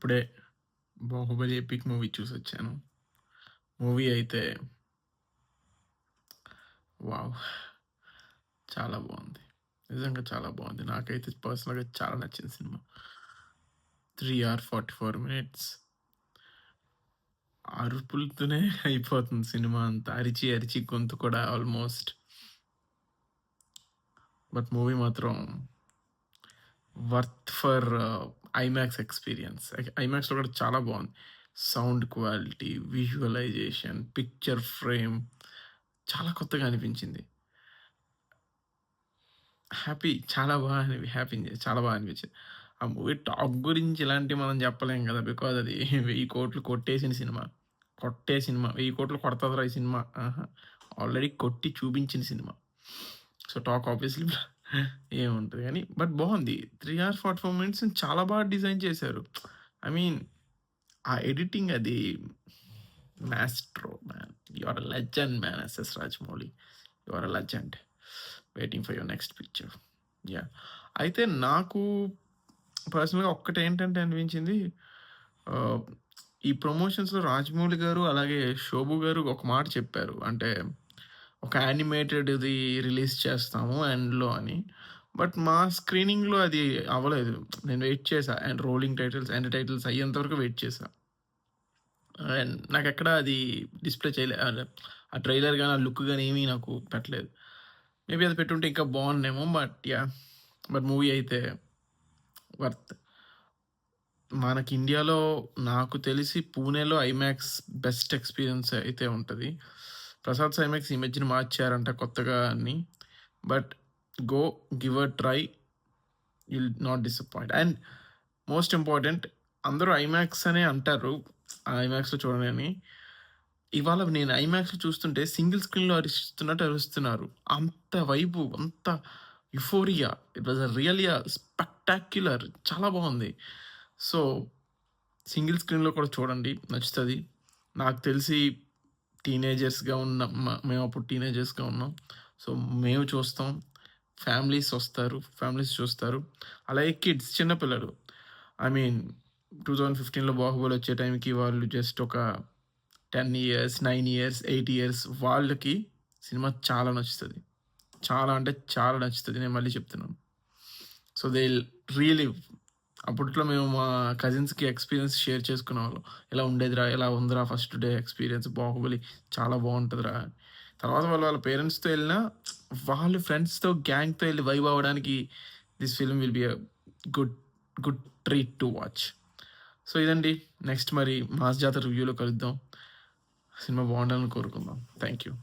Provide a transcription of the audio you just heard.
ఇప్పుడే 'Baahubali' epic movie చూసొచ్చాను. Movie అయితే wow! చాలా బావుంది. నిజంగా చాలా బావుంది. నాకైతే పర్సనల్‌గా చాలా నచ్చింది సినిమా. 3 అవర్ 44 మినిట్స్ అరుపులతోనే అయిపోతుంది సినిమా అంతా. అరిచి, అరిచి గొంతు కూడా ఆల్‌మోస్ట్. బట్ మూవీ మాత్రం వర్త్ ఫర్ ఐమాక్స్ ఎక్స్‌పీరియన్స్. ఐమాక్స్‌లో కూడా చాలా బావుంది. Sound quality, visualisation, picture frame చాలా కొత్తగా అనిపించింది. చాలా చాలా బాగా అనిపించింది. ఆ మూవీ టాక్ గురించి ఇలాంటివి మనం చెప్పలేం గదా! బికాజ్ అది 1000,00,00,000 కొట్టేసిన సినిమా. కొట్టే సినిమా. 1000,00,00,000 కొడతదిరా ఈ సినిమా. ఆహా! ఆల్రెడీ కొట్టి చూపించిన సినిమా. సో, టాక్ ఆబ్వియస్‌లీ ఏముంటది గానీ, బట్ బావుంది. 3 అవర్స్ 44 మినిట్స్‌ని చాలా బాగా డిజైన్ చేశారు. ఐ మీన్ ఆ ఎడిటింగ్ అది maestro man. You are a legend man S S Rajamouli. You are a legend. Waiting for your next picture. Yeah! అయితే నాకు పర్సనల్‌గా ఒక్కటేంటంటే అనిపించింది ఆహ్, ఈ ప్రమోషన్స్‌లో రాజమౌళి గారు, అలాగే శోభు గారు ఒక మాట చెప్పారు. అంటే ఒక యానిమేటెడ్‌ది రిలీజ్ చేస్తాము ఎండ్‌లో అని. బట్ మా స్క్రీనింగ్‌లో అది అవ్వలేదు. నేను వెయిట్ చేశా. And rolling titles, end titles అయ్యేంత వరకు వెయిట్ చేశా. అండ్ నాకెక్కడ అది డిస్‌ప్లే చేయలే. ఆ ట్రైలర్ గాని, ఆ లుక్ గాని ఏమి నాకు పెట్టలేదు. మేబీ అది పెట్టుంటే ఇంకా బావుండేమో. But yeah! బట్ మూవీ అయితే వర్త్. మనకి ఇండియాలో నాకు తెలిసి పూణేలో ఐమాక్స్ బెస్ట్ ఎక్స్‌పీరియన్స్ అయితే ఉంటది. ప్రసాద్ ఐమాక్స్ ఈ మధ్యన మార్చారంట కొత్తగా అన్ని. But go give a try. You'll not disappoint. And most important అందరూ ఐమాక్స్ అనే అంటారు. ఐమాక్స్‌లో చూడండి అని. ఇవాళ నేను ఐమాక్స్‌లో చూస్తుంటే సింగిల్ స్క్రీన్‌లో అరుస్తున్నట్టు అరుస్తున్నారు. అంత వైబు, అంత euphoria. It was really spectacular. చాలా బావుంది. సో, సింగిల్ స్క్రీన్‌లో కూడా చూడండి నచ్చుతది. నాకు తెలిసి టీనేజర్స్‌గా ఉన్న మేమప్పుడు టీనేజర్స్‌గా ఉన్నాం. సో, మేము చూస్తాం. ఫ్యామిలీస్ చూస్తారు. అలాగే కిడ్స్ చిన్న పిల్లలు. ఐ మీన్ 2015లో 'బాహుబలి' వచ్చే టైంకి వాళ్ళు జస్ట్ ఒక 10 ఇయర్స్, 9 ఇయర్స్, 8 ఇయర్స్ వాళ్ళకి సినిమా చాలా నచ్చుతది. చాలా అంటే చాలా నచ్చుతది. నేను మళ్ళీ చెప్తున్నాను. So, they will relive. అప్పట్లో మేము మా కజిన్స్‌కి ఎక్స్‌పీరియన్స్ షేర్ చేసుకునేవాళ్ళం. ఇలా ఉండేదిరా, ఇలా ఉందిరా ఫస్ట్ డే ఎక్స్‌పీరియన్స్ 'బాహుబలి' చాలా బావుంటదిరా. తర్వాత వాళ్ళ పేరెంట్స్‌తో ఎళ్ళినా, వాళ్ళు ఫ్రెండ్స్‌తో, గ్యాంగ్‌తో ఎళ్లి వైబ్ అవ్వడానికి this film will be a good good treat to watch. So, ఇదండి. నెక్స్ట్ మరి 'మాస్ జాతర' రివ్యూలో కలుద్దాం. సినిమా బావుండాలని కోరుకుందాం. Thank you.